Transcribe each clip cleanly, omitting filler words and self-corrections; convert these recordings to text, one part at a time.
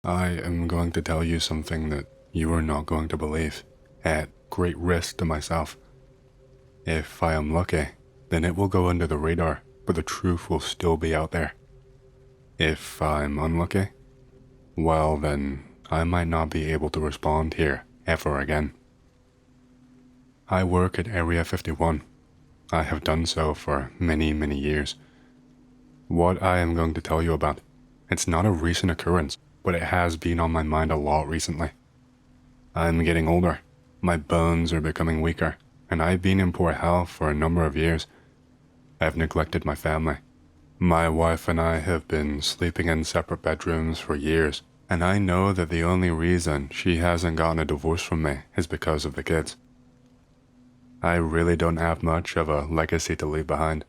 I am going to tell you something that you are not going to believe, at great risk to myself. If I am lucky, then it will go under the radar, but the truth will still be out there. If I'm unlucky, well then, I might not be able to respond here ever again. I work at Area 51. I have done so for many, many years. What I am going to tell you about, it's not a recent occurrence, but it has been on my mind a lot recently. I'm getting older, my bones are becoming weaker, and I've been in poor health for a number of years. I've neglected my family. My wife and I have been sleeping in separate bedrooms for years, and I know that the only reason she hasn't gotten a divorce from me is because of the kids. I really don't have much of a legacy to leave behind.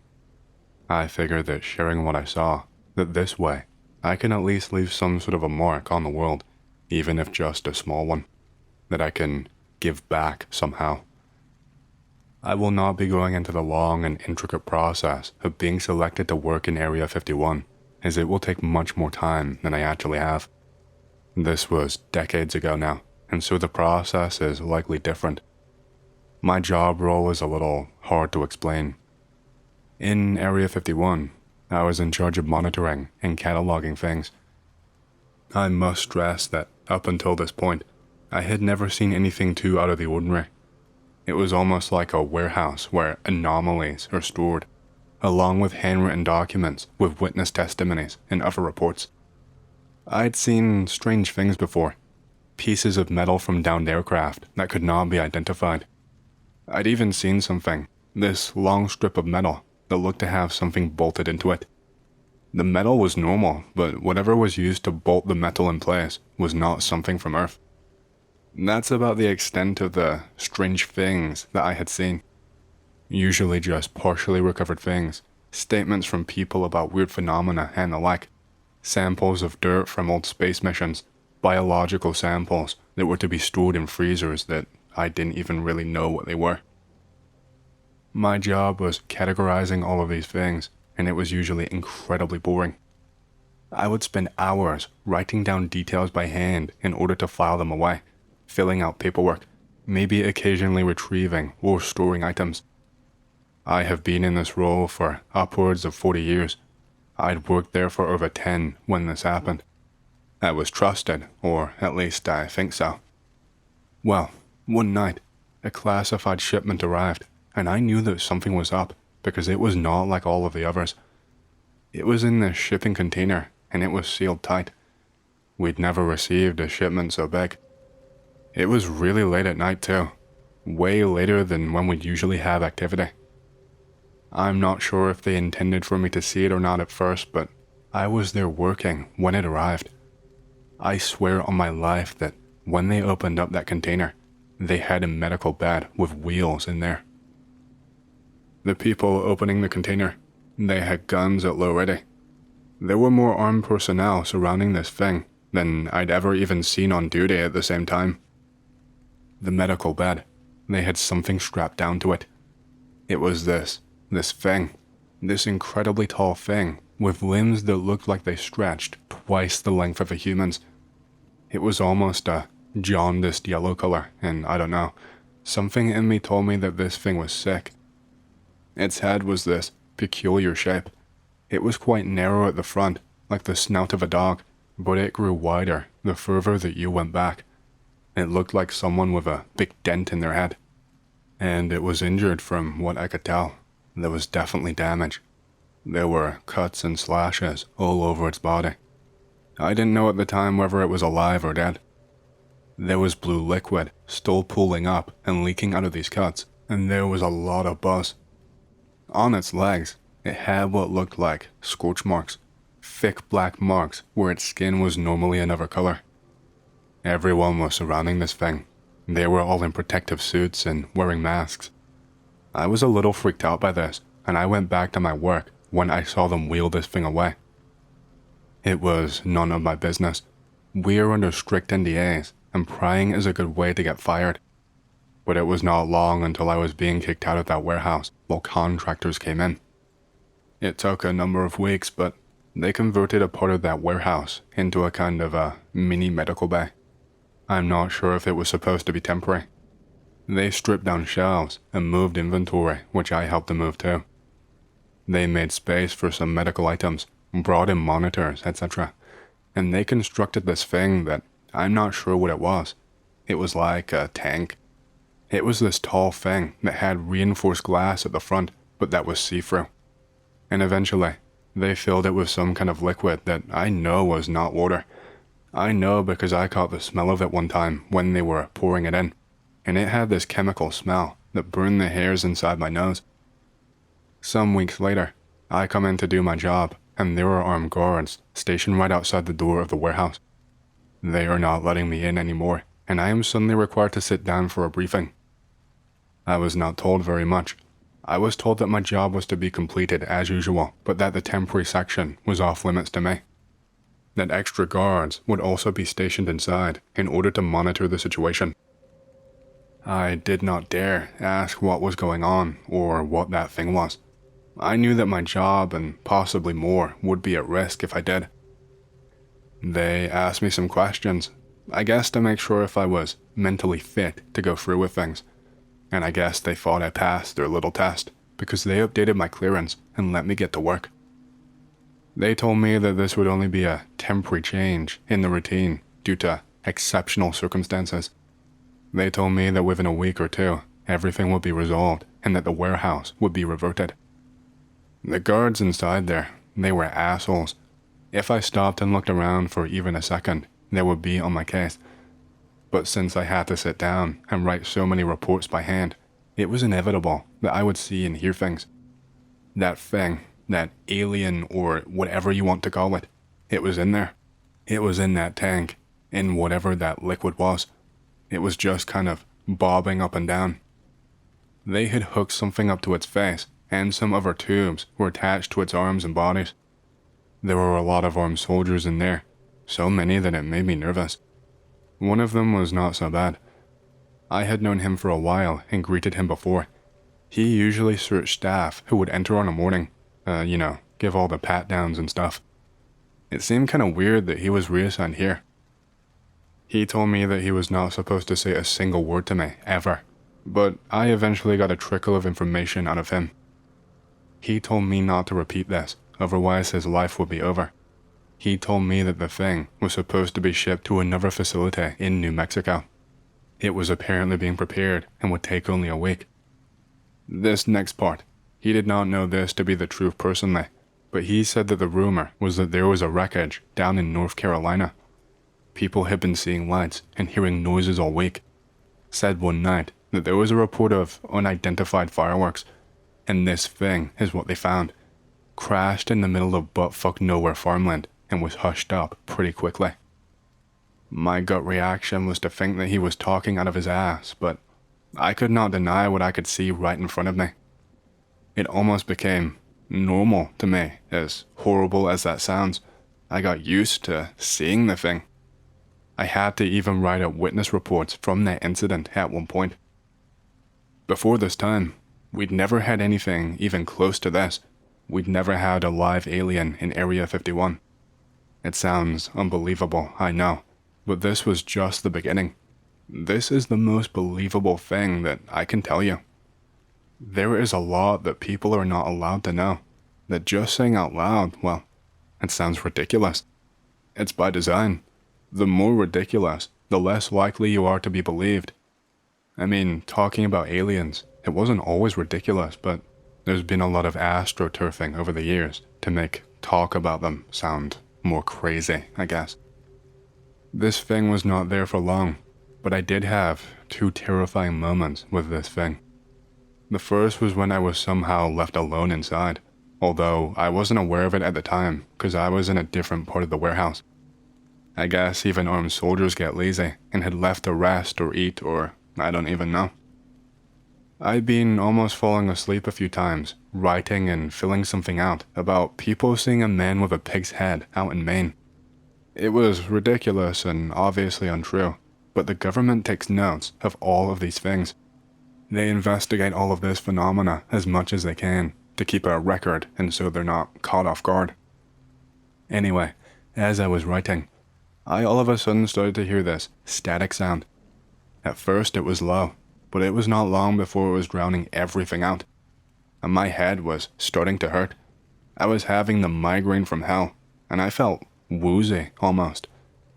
I figured that sharing what I saw, that this way, I can at least leave some sort of a mark on the world, even if just a small one, that I can give back somehow. I will not be going into the long and intricate process of being selected to work in Area 51, as it will take much more time than I actually have. This was decades ago now, and so the process is likely different. My job role is a little hard to explain. In Area 51, I was in charge of monitoring and cataloging things. I must stress that up until this point, I had never seen anything too out of the ordinary. It was almost like a warehouse where anomalies are stored, along with handwritten documents with witness testimonies and other reports. I'd seen strange things before, pieces of metal from downed aircraft that could not be identified. I'd even seen something, this long strip of metal that looked to have something bolted into it. The metal was normal, but whatever was used to bolt the metal in place was not something from Earth. That's about the extent of the strange things that I had seen. Usually just partially recovered things, statements from people about weird phenomena and the like, samples of dirt from old space missions, biological samples that were to be stored in freezers that I didn't even really know what they were. My job was categorizing all of these things, and it was usually incredibly boring. I would spend hours writing down details by hand in order to file them away, filling out paperwork, maybe occasionally retrieving or storing items. I have been in this role for upwards of 40 years. I'd worked there for over 10 when this happened. I was trusted, or at least I think so. Well, one night, a classified shipment arrived, and I knew that something was up because it was not like all of the others. It was in this shipping container, and it was sealed tight. We'd never received a shipment so big. It was really late at night too, way later than when we'd usually have activity. I'm not sure if they intended for me to see it or not at first, but I was there working when it arrived. I swear on my life that when they opened up that container, they had a medical bed with wheels in there. The people opening the container, they had guns at low ready. There were more armed personnel surrounding this thing than I'd ever even seen on duty at the same time. The medical bed, they had something strapped down to it. It was this thing, this incredibly tall thing with limbs that looked like they stretched twice the length of a human's. It was almost a jaundiced yellow color, and I don't know, something in me told me that this thing was sick. Its head was this peculiar shape. It was quite narrow at the front, like the snout of a dog, but it grew wider the further that you went back. It looked like someone with a big dent in their head. And it was injured from what I could tell. There was definitely damage. There were cuts and slashes all over its body. I didn't know at the time whether it was alive or dead. There was blue liquid still pooling up and leaking out of these cuts, and there was a lot of buzz. On its legs, it had what looked like scorch marks, thick black marks where its skin was normally another color. Everyone was surrounding this thing. They were all in protective suits and wearing masks. I was a little freaked out by this, and I went back to my work when I saw them wheel this thing away. It was none of my business. We're under strict NDAs, and prying is a good way to get fired. But it was not long until I was being kicked out of that warehouse while contractors came in. It took a number of weeks, but They converted a part of that warehouse into a kind of a mini medical bay. I'm not sure if it was supposed to be temporary. They stripped down shelves and moved inventory, which I helped them move too. They made space for some medical items, brought in monitors, etc. And they constructed this thing that I'm not sure what it was. It was like a tank. It was this tall thing that had reinforced glass at the front, but that was see-through. And eventually, they filled it with some kind of liquid that I know was not water. I know because I caught the smell of it one time when they were pouring it in, and it had this chemical smell that burned the hairs inside my nose. Some weeks later, I come in to do my job, and there are armed guards stationed right outside the door of the warehouse. They are not letting me in anymore, and I am suddenly required to sit down for a briefing. I was not told very much. I was told that my job was to be completed as usual, but that the temporary section was off limits to me. That extra guards would also be stationed inside in order to monitor the situation. I did not dare ask what was going on or what that thing was. I knew that my job and possibly more would be at risk if I did. They asked me some questions, I guess to make sure if I was mentally fit to go through with things. And I guess they thought I passed their little test because they updated my clearance and let me get to work. They told me that this would only be a temporary change in the routine due to exceptional circumstances. They told me that within a week or two, everything would be resolved and that the warehouse would be reverted. The guards inside there, they were assholes. If I stopped and looked around for even a second, they would be on my case. But since I had to sit down and write so many reports by hand, it was inevitable that I would see and hear things. That thing, that alien or whatever you want to call it, it was in there. It was in that tank, in whatever that liquid was. It was just kind of bobbing up and down. They had hooked something up to its face, and some other tubes were attached to its arms and bodies. There were a lot of armed soldiers in there, so many that it made me nervous. One of them was not so bad. I had known him for a while and greeted him before. He usually searched staff who would enter on a morning, give all the pat-downs and stuff. It seemed kind of weird that he was reassigned here. He told me that he was not supposed to say a single word to me, ever, but I eventually got a trickle of information out of him. He told me not to repeat this, otherwise his life would be over. He told me that the thing was supposed to be shipped to another facility in New Mexico. It was apparently being prepared and would take only a week. This next part, he did not know this to be the truth personally, but he said that the rumor was that there was a wreckage down in North Carolina. People had been seeing lights and hearing noises all week. Said one night that there was a report of unidentified fireworks, and this thing is what they found. Crashed in the middle of butt-fuck nowhere farmland and was hushed up pretty quickly. My gut reaction was to think that he was talking out of his ass, but I could not deny what I could see right in front of me. It almost became normal to me, as horrible as that sounds. I got used to seeing the thing. I had to even write out witness reports from that incident at one point. Before this time, we'd never had anything even close to this. We'd never had a live alien in Area 51. It sounds unbelievable, I know, but this was just the beginning. This is the most believable thing that I can tell you. There is a lot that people are not allowed to know, that just saying out loud, well, it sounds ridiculous. It's by design. The more ridiculous, the less likely you are to be believed. I mean, talking about aliens, it wasn't always ridiculous, but there's been a lot of astroturfing over the years to make talk about them sound more crazy, I guess. This thing was not there for long, but I did have two terrifying moments with this thing. The first was when I was somehow left alone inside, although I wasn't aware of it at the time because I was in a different part of the warehouse. I guess even armed soldiers get lazy and had left to rest or eat or I don't even know. I'd been almost falling asleep a few times, writing and filling something out about people seeing a man with a pig's head out in Maine. It was ridiculous and obviously untrue, but the government takes notes of all of these things. They investigate all of this phenomena as much as they can to keep a record and so they're not caught off guard. Anyway, as I was writing, I all of a sudden started to hear this static sound. At first it was low, but it was not long before it was drowning everything out. And my head was starting to hurt. I was having the migraine from hell, and I felt woozy almost.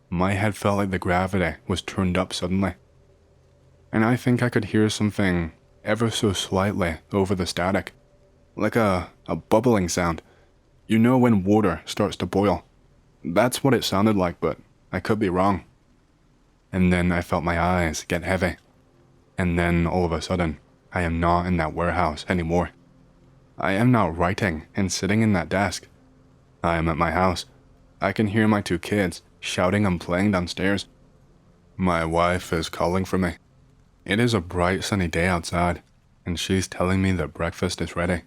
My head felt like the gravity was turned up suddenly. And I think I could hear something ever so slightly over the static, like a bubbling sound. You know when water starts to boil? That's what it sounded like, but I could be wrong. And then I felt my eyes get heavy. And then all of a sudden, I am not in that warehouse anymore. I am not writing and sitting in that desk. I am at my house. I can hear my 2 kids shouting and playing downstairs. My wife is calling for me. It is a bright sunny day outside, and she's telling me that breakfast is ready.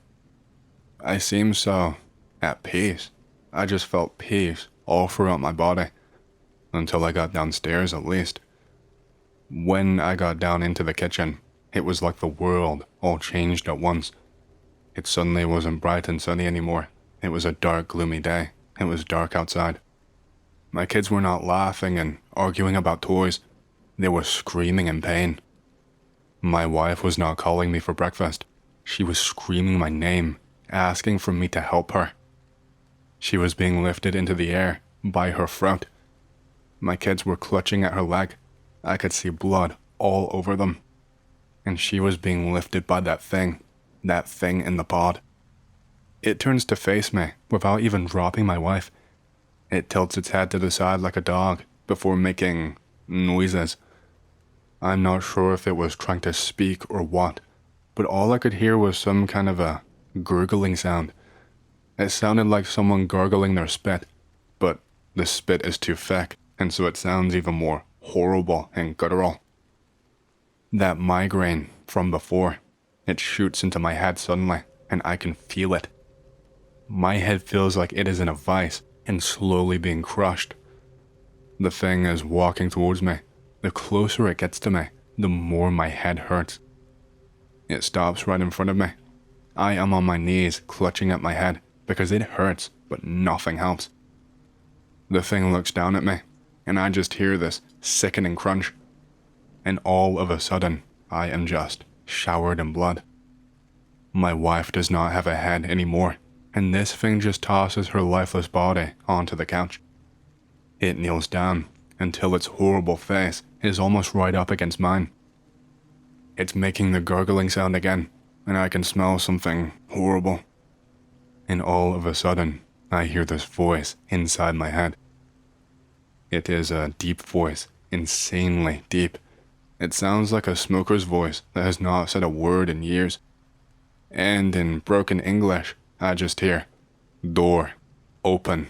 I seem so at peace. I just felt peace all throughout my body, until I got downstairs at least. When I got down into the kitchen, it was like the world all changed at once. It suddenly wasn't bright and sunny anymore. It was a dark, gloomy day. It was dark outside. My kids were not laughing and arguing about toys. They were screaming in pain. My wife was not calling me for breakfast. She was screaming my name, asking for me to help her. She was being lifted into the air by her throat. My kids were clutching at her leg. I could see blood all over them. And she was being lifted by that thing in the pod. It turns to face me without even dropping my wife. It tilts its head to the side like a dog before making noises. I'm not sure if it was trying to speak or what, but all I could hear was some kind of a gurgling sound. It sounded like someone gargling their spit, but the spit is too thick, and so it sounds even more horrible and guttural. That migraine from before, it shoots into my head suddenly, and I can feel it. My head feels like it is in a vice and slowly being crushed. The thing is walking towards me. The closer it gets to me, the more my head hurts. It stops right in front of me. I am on my knees clutching at my head because it hurts, but nothing helps. The thing looks down at me, and I just hear this sickening crunch. And all of a sudden, I am just showered in blood. My wife does not have a head anymore, and this thing just tosses her lifeless body onto the couch. It kneels down until its horrible face is almost right up against mine. It's making the gurgling sound again, and I can smell something horrible. And all of a sudden, I hear this voice inside my head. It is a deep voice, insanely deep. It sounds like a smoker's voice that has not said a word in years. And in broken English, I just hear, "Door, open."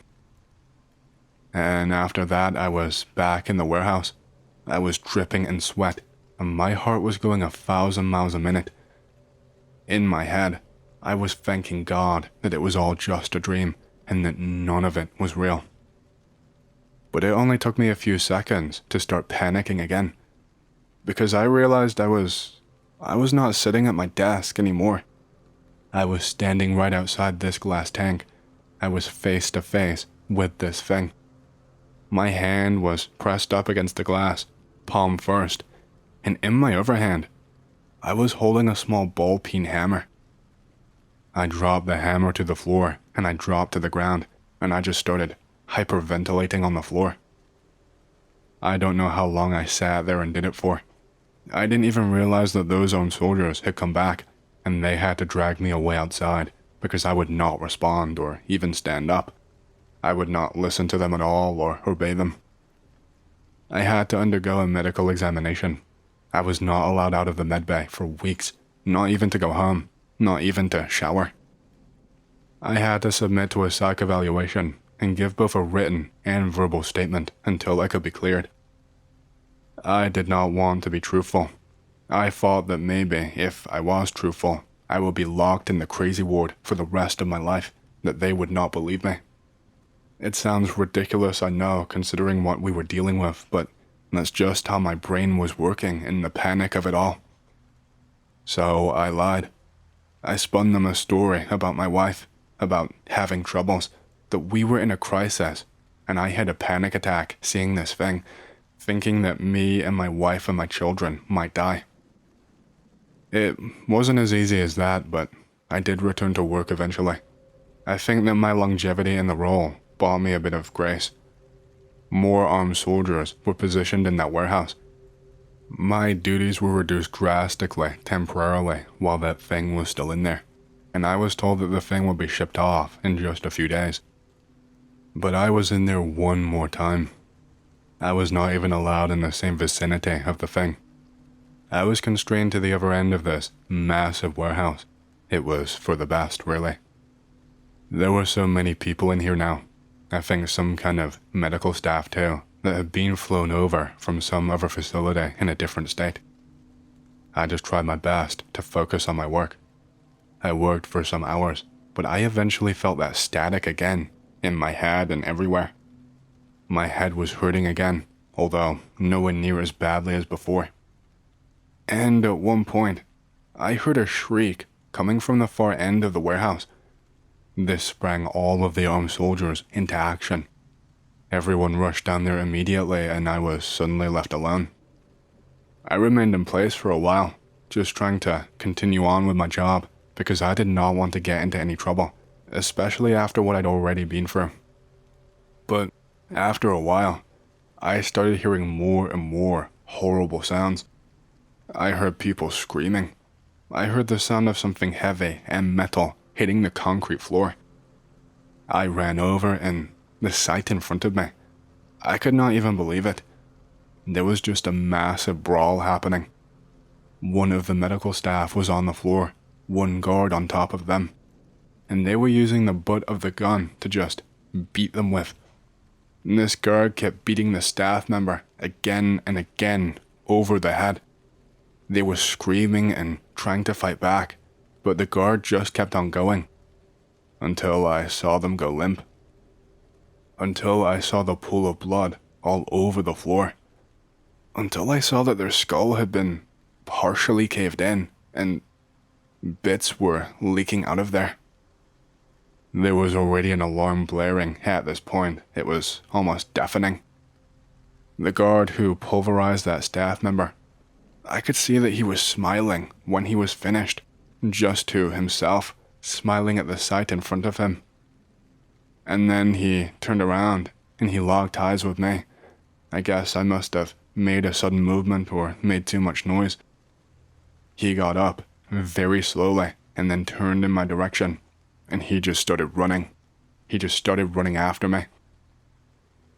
And after that, I was back in the warehouse. I was dripping in sweat, and my heart was going 1,000 miles a minute. In my head, I was thanking God that it was all just a dream, and that none of it was real. But it only took me a few seconds to start panicking again, because I realized I was not sitting at my desk anymore. I was standing right outside this glass tank. I was face to face with this thing. My hand was pressed up against the glass, palm first, and in my other hand, I was holding a small ball-peen hammer. I dropped the hammer to the floor, and I dropped to the ground, and I just started hyperventilating on the floor. I don't know how long I sat there and did it for. I didn't even realize that those armed soldiers had come back, and they had to drag me away outside because I would not respond or even stand up. I would not listen to them at all or obey them. I had to undergo a medical examination. I was not allowed out of the medbay for weeks, not even to go home, not even to shower. I had to submit to a psych evaluation and give both a written and verbal statement until I could be cleared. I did not want to be truthful. I thought that maybe if I was truthful, I would be locked in the crazy ward for the rest of my life, that they would not believe me. It sounds ridiculous, I know, considering what we were dealing with, but that's just how my brain was working in the panic of it all. So I lied. I spun them a story about my wife, about having troubles, that we were in a crisis, and I had a panic attack seeing this thing, thinking that me and my wife and my children might die. It wasn't as easy as that, but I did return to work eventually. I think that my longevity in the role bought me a bit of grace. More armed soldiers were positioned in that warehouse. My duties were reduced drastically temporarily while that thing was still in there, and I was told that the thing would be shipped off in just a few days. But I was in there one more time. I was not even allowed in the same vicinity of the thing. I was constrained to the other end of this massive warehouse. It was for the best, really. There were so many people in here now. I think some kind of medical staff too, that had been flown over from some other facility in a different state. I just tried my best to focus on my work. I worked for some hours, but I eventually felt that static again, in my head and everywhere. My head was hurting again, although nowhere near as badly as before. And at one point, I heard a shriek coming from the far end of the warehouse. This sprang all of the armed soldiers into action. Everyone rushed down there immediately, and I was suddenly left alone. I remained in place for a while, just trying to continue on with my job, because I did not want to get into any trouble, especially after what I'd already been through. But after a while, I started hearing more and more horrible sounds. I heard people screaming. I heard the sound of something heavy and metal hitting the concrete floor. I ran over, and the sight in front of me, I could not even believe it. There was just a massive brawl happening. One of the medical staff was on the floor, one guard on top of them, and they were using the butt of the gun to just beat them with. And this guard kept beating the staff member again and again over the head. They were screaming and trying to fight back, but the guard just kept on going, until I saw them go limp. Until I saw the pool of blood all over the floor. Until I saw that their skull had been partially caved in, and bits were leaking out of there. There was already an alarm blaring at this point. It was almost deafening. The guard who pulverized that staff member, I could see that he was smiling when he was finished, just to himself, smiling at the sight in front of him. And then he turned around and he locked eyes with me. I guess I must have made a sudden movement or made too much noise. He got up very slowly and then turned in my direction, and he just started running. He just started running after me.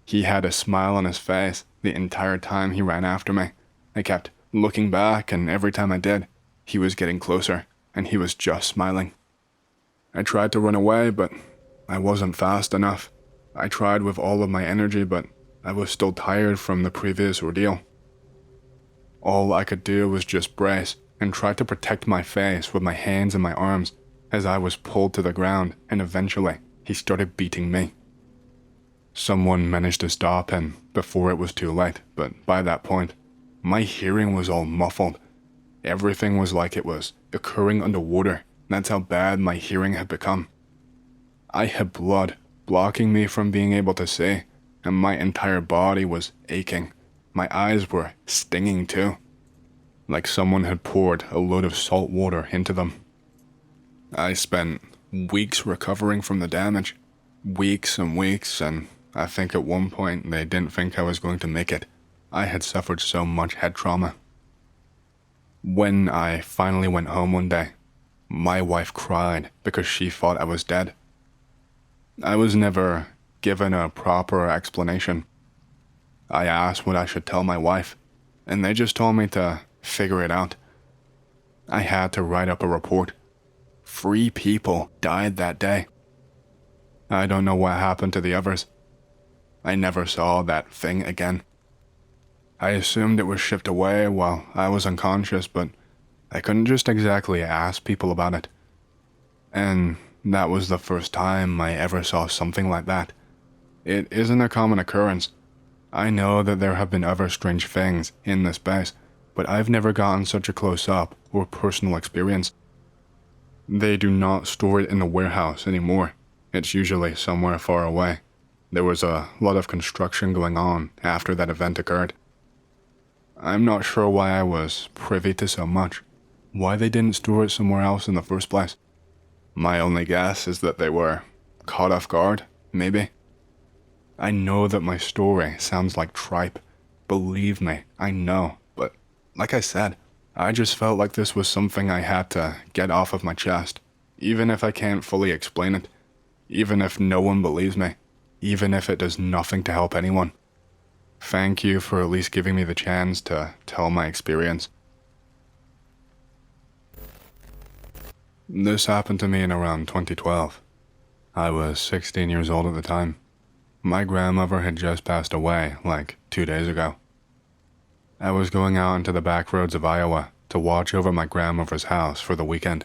He had a smile on his face the entire time he ran after me. I kept looking back, and every time I did, he was getting closer, and he was just smiling. I tried to run away, but I wasn't fast enough. I tried with all of my energy, but I was still tired from the previous ordeal. All I could do was just brace and try to protect my face with my hands and my arms as I was pulled to the ground, and eventually he started beating me. Someone managed to stop him before it was too late, but by that point, my hearing was all muffled. Everything was like it was occurring underwater. That's how bad my hearing had become. I had blood blocking me from being able to see, and my entire body was aching. My eyes were stinging too, like someone had poured a load of salt water into them. I spent weeks recovering from the damage. Weeks and weeks, and I think at one point they didn't think I was going to make it. I had suffered so much head trauma. When I finally went home one day, my wife cried because she thought I was dead. I was never given a proper explanation. I asked what I should tell my wife, and they just told me to figure it out. I had to write up a report. 3 people died that day. I don't know what happened to the others. I never saw that thing again. I assumed it was shipped away while I was unconscious, but I couldn't just exactly ask people about it. And that was the first time I ever saw something like that. It isn't a common occurrence. I know that there have been other strange things in this base, but I've never gotten such a close-up or personal experience. They do not store it in the warehouse anymore. It's usually somewhere far away. There was a lot of construction going on after that event occurred. I'm not sure why I was privy to so much, why they didn't store it somewhere else in the first place. My only guess is that they were caught off guard, maybe. I know that my story sounds like tripe. Believe me, I know, but like I said, I just felt like this was something I had to get off of my chest, even if I can't fully explain it, even if no one believes me, even if it does nothing to help anyone. Thank you for at least giving me the chance to tell my experience. This happened to me in around 2012. I was 16 years old at the time. My grandmother had just passed away like 2 days ago. I was going out into the back roads of Iowa to watch over my grandmother's house for the weekend.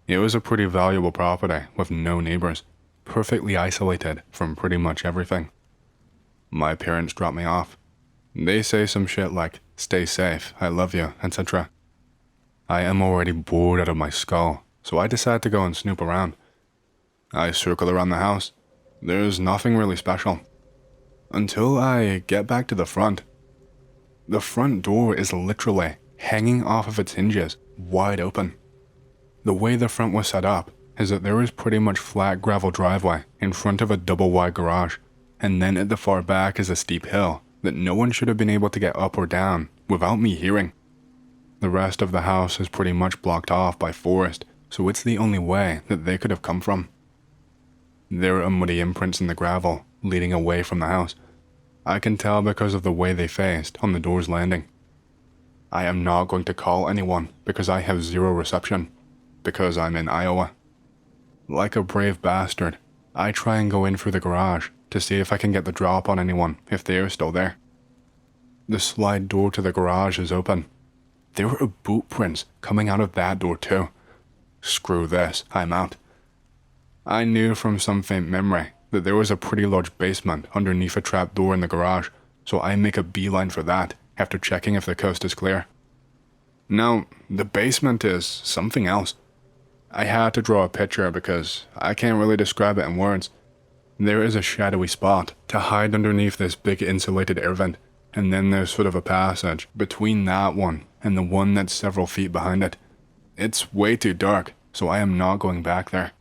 It was a pretty valuable property with no neighbors, perfectly isolated from pretty much everything. My parents dropped me off. They say some shit like, "Stay safe, I love you," etc. I am already bored out of my skull, so I decide to go and snoop around. I circle around the house. There's nothing really special. Until I get back to the front. The front door is literally hanging off of its hinges, wide open. The way the front was set up is that there is pretty much flat gravel driveway in front of a double wide garage, and then at the far back is a steep hill that no one should have been able to get up or down without me hearing. The rest of the house is pretty much blocked off by forest, so it's the only way that they could have come from. There are muddy imprints in the gravel leading away from the house. I can tell because of the way they faced on the door's landing. I am not going to call anyone because I have zero reception, because I'm in Iowa. Like a brave bastard, I try and go in through the garage to see if I can get the drop on anyone if they are still there. The slide door to the garage is open. There are boot prints coming out of that door too. Screw this, I'm out. I knew from some faint memory that there was a pretty large basement underneath a trap door in the garage, so I make a beeline for that after checking if the coast is clear. Now, the basement is something else. I had to draw a picture because I can't really describe it in words. There is a shadowy spot to hide underneath this big insulated air vent, and then there's sort of a passage between that one and the one that's several feet behind it. It's way too dark, so I am not going back there.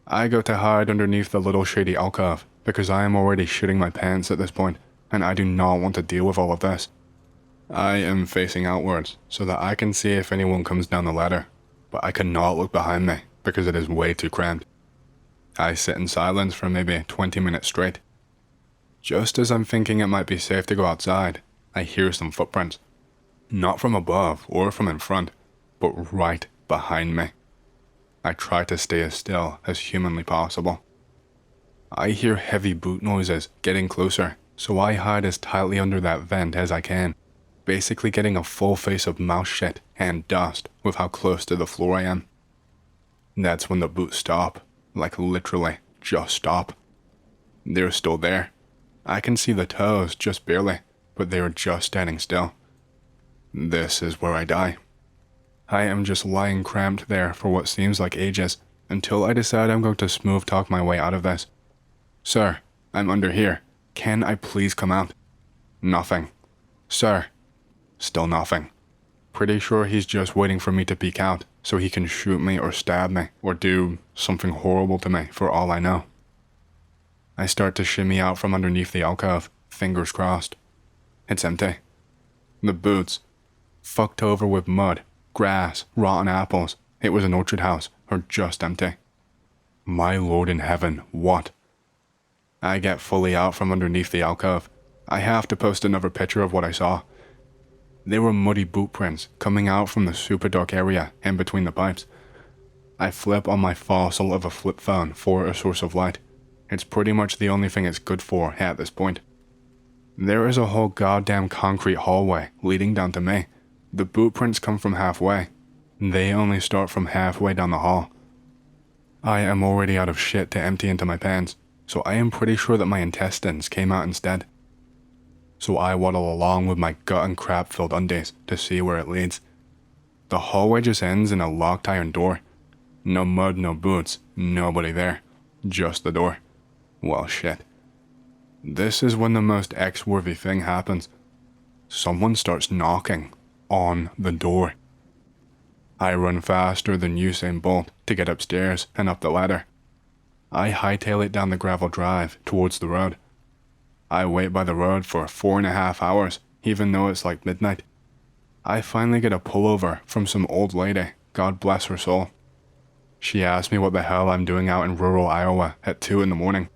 I go to hide underneath the little shady alcove because I am already shitting my pants at this point, and I do not want to deal with all of this. I am facing outwards so that I can see if anyone comes down the ladder, but I cannot look behind me because it is way too cramped. I sit in silence for maybe 20 minutes straight. Just as I'm thinking it might be safe to go outside, I hear some footprints. Not from above or from in front, but right behind me. I try to stay as still as humanly possible. I hear heavy boot noises getting closer, so I hide as tightly under that vent as I can, basically getting a full face of mouse shit and dust with how close to the floor I am. That's when the boots stop, like literally just stop. They're still there. I can see the toes just barely, but they are just standing still. This is where I die. I am just lying cramped there for what seems like ages, until I decide I'm going to smooth talk my way out of this. "Sir, I'm under here. Can I please come out?" Nothing. "Sir." Still nothing. Pretty sure he's just waiting for me to peek out, so he can shoot me or stab me, or do something horrible to me for all I know. I start to shimmy out from underneath the alcove, fingers crossed. It's empty. The boots, fucked over with mud, grass, rotten apples, it was an orchard house, are just empty. My Lord in heaven, what? I get fully out from underneath the alcove. I have to post another picture of what I saw. There were muddy boot prints coming out from the super dark area in between the pipes. I flip on my fossil of a flip phone for a source of light. It's pretty much the only thing it's good for at this point. There is a whole goddamn concrete hallway leading down to me. The boot prints come from halfway. They only start from halfway down the hall. I am already out of shit to empty into my pants, so I am pretty sure that my intestines came out instead. So I waddle along with my gut and crap-filled undies to see where it leads. The hallway just ends in a locked iron door. No mud, no boots, nobody there. just the door. Well, shit. This is when the most X-worthy thing happens. Someone starts knocking on the door. I run faster than Usain Bolt to get upstairs and up the ladder. I hightail it down the gravel drive towards the road. I wait by the road for 4.5 hours, even though it's like midnight. I finally get a pullover from some old lady, God bless her soul. She asked me what the hell I'm doing out in rural Iowa at 2 in the morning.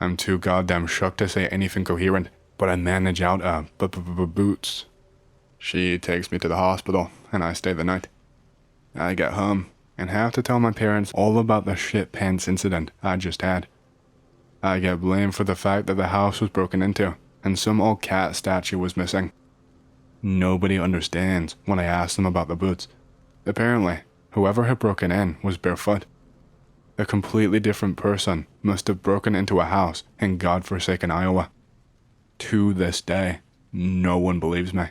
I'm too goddamn shook to say anything coherent, but I manage out boots. She takes me to the hospital, and I stay the night. I get home, and have to tell my parents all about the shit pants incident I just had. I get blamed for the fact that the house was broken into, and some old cat statue was missing. Nobody understands when I ask them about the boots. Apparently, whoever had broken in was barefoot. A completely different person must have broken into a house in godforsaken Iowa. To this day, no one believes me.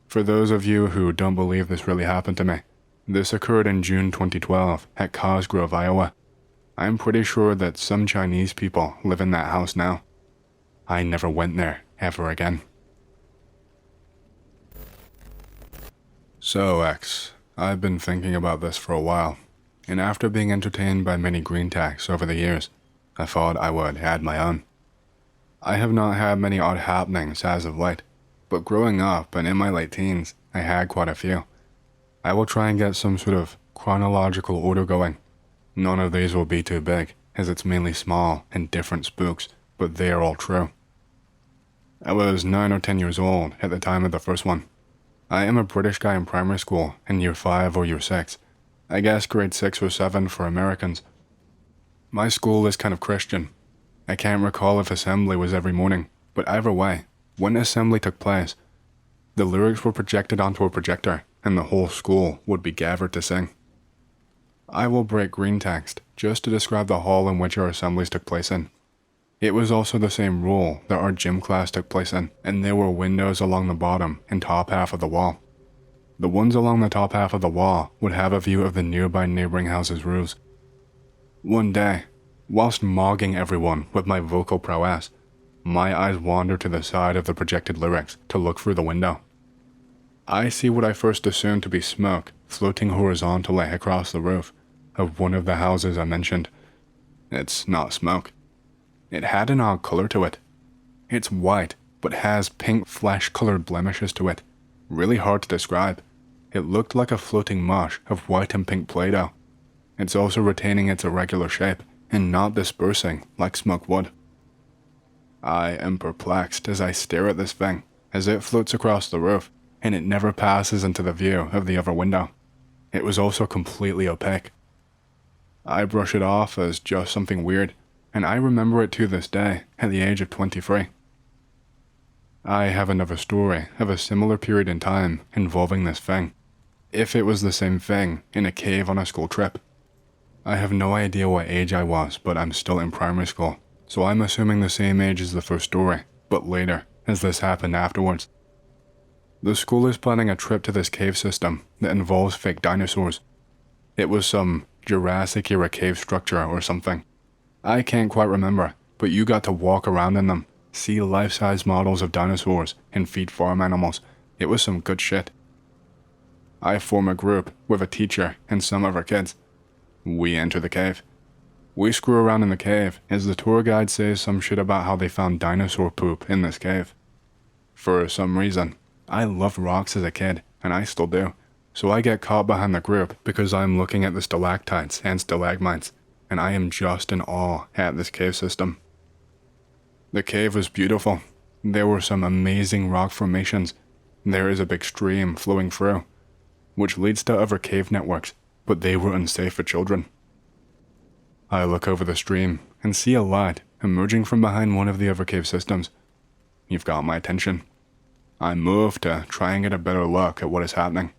For those of you who don't believe this really happened to me, this occurred in June 2012 at Cosgrove, Iowa. I'm pretty sure that some Chinese people live in that house now. I never went there ever again. So X, I've been thinking about this for a while, and after being entertained by many green tacks over the years, I thought I would add my own. I have not had many odd happenings as of late, but growing up and in my late teens, I had quite a few. I will try and get some sort of chronological order going. None of these will be too big, as it's mainly small and different spooks, but they are all true. I was 9 or 10 years old at the time of the first one. I am a British guy in primary school in year 5 or year 6. I guess grade 6 or 7 for Americans. My school is kind of Christian. I can't recall if assembly was every morning, but either way, when assembly took place, the lyrics were projected onto a projector and the whole school would be gathered to sing. I will break green text just to describe the hall in which our assemblies took place in. It was also the same rule that our gym class took place in, and there were windows along the bottom and top half of the wall. The ones along the top half of the wall would have a view of the nearby neighboring houses' roofs. One day, whilst mogging everyone with my vocal prowess, my eyes wander to the side of the projected lyrics to look through the window. I see what I first assumed to be smoke floating horizontally across the roof of one of the houses I mentioned. It's not smoke. It had an odd color to it. It's white, but has pink flesh-colored blemishes to it. Really hard to describe. It looked like a floating mush of white and pink Play-Doh. It's also retaining its irregular shape and not dispersing like smoke would. I am perplexed as I stare at this thing, as it floats across the roof, and it never passes into the view of the other window. It was also completely opaque. I brush it off as just something weird, and I remember it to this day at the age of 23. I have another story of a similar period in time involving this thing, if it was the same thing in a cave on a school trip. I have no idea what age I was, but I'm still in primary school, so I'm assuming the same age as the first story, but later, as this happened afterwards. The school is planning a trip to this cave system that involves fake dinosaurs. It was some Jurassic-era cave structure or something. I can't quite remember, but you got to walk around in them, see life-size models of dinosaurs, and feed farm animals. It was some good shit. I form a group with a teacher and some of our kids. We enter the cave. We screw around in the cave as the tour guide says some shit about how they found dinosaur poop in this cave. For some reason, I loved rocks as a kid, and I still do, so I get caught behind the group because I'm looking at the stalactites and stalagmites, and I am just in awe at this cave system. The cave was beautiful. There were some amazing rock formations. There is a big stream flowing through, which leads to other cave networks, but they were unsafe for children. I look over the stream and see a light emerging from behind one of the other cave systems. You've got my attention. I move to try and get a better look at what is happening.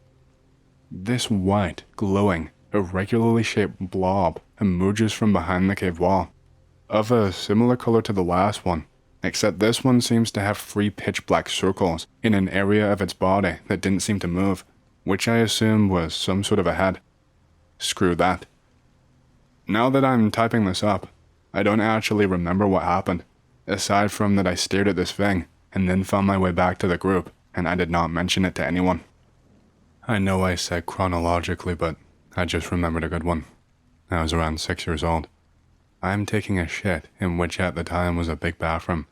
This white, glowing, irregularly shaped blob emerges from behind the cave wall, of a similar color to the last one, except this one seems to have 3 pitch black circles in an area of its body that didn't seem to move, which I assumed was some sort of a head. Screw that. Now that I'm typing this up, I don't actually remember what happened, aside from that I stared at this thing and then found my way back to the group, and I did not mention it to anyone. I know I said chronologically, but I just remembered a good one. I was around 6 years old. I am taking a shit in which at the time was a big bathroom,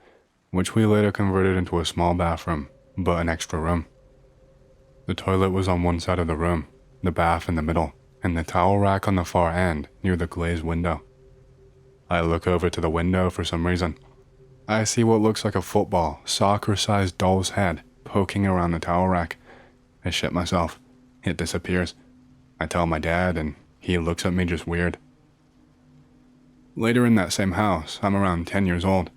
which we later converted into a small bathroom, but an extra room. The toilet was on one side of the room, the bath in the middle, and the towel rack on the far end near the glazed window. I look over to the window for some reason. I see what looks like a football, soccer-sized doll's head poking around the towel rack. I shit myself. It disappears. I tell my dad, and he looks at me just weird. Later in that same house, I'm around 10 years old.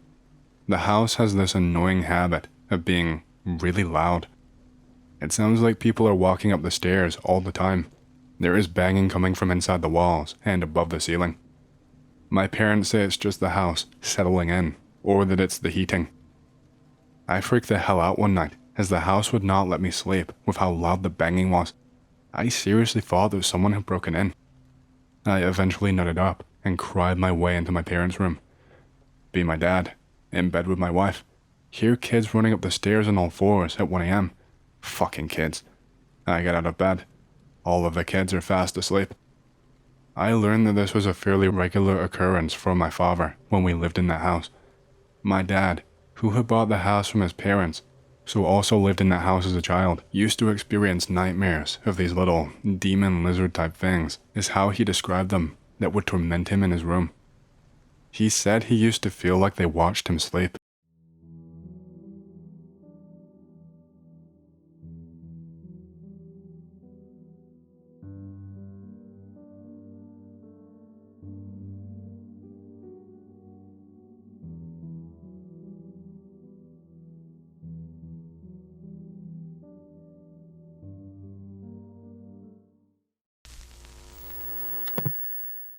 The house has this annoying habit of being really loud. It sounds like people are walking up the stairs all the time. There is banging coming from inside the walls and above the ceiling. My parents say it's just the house settling in, or that it's the heating. I freaked the hell out one night, as the house would not let me sleep with how loud the banging was. I seriously thought that someone had broken in. I eventually nutted up and cried my way into my parents' room. Be my dad, in bed with my wife. Hear kids running up the stairs on all fours at 1 a.m. Fucking kids. I get out of bed. All of the kids are fast asleep. I learned that this was a fairly regular occurrence for my father when we lived in that house. My dad, who had bought the house from his parents, so also lived in that house as a child, used to experience nightmares of these little demon lizard type things, is how he described them, that would torment him in his room. He said he used to feel like they watched him sleep,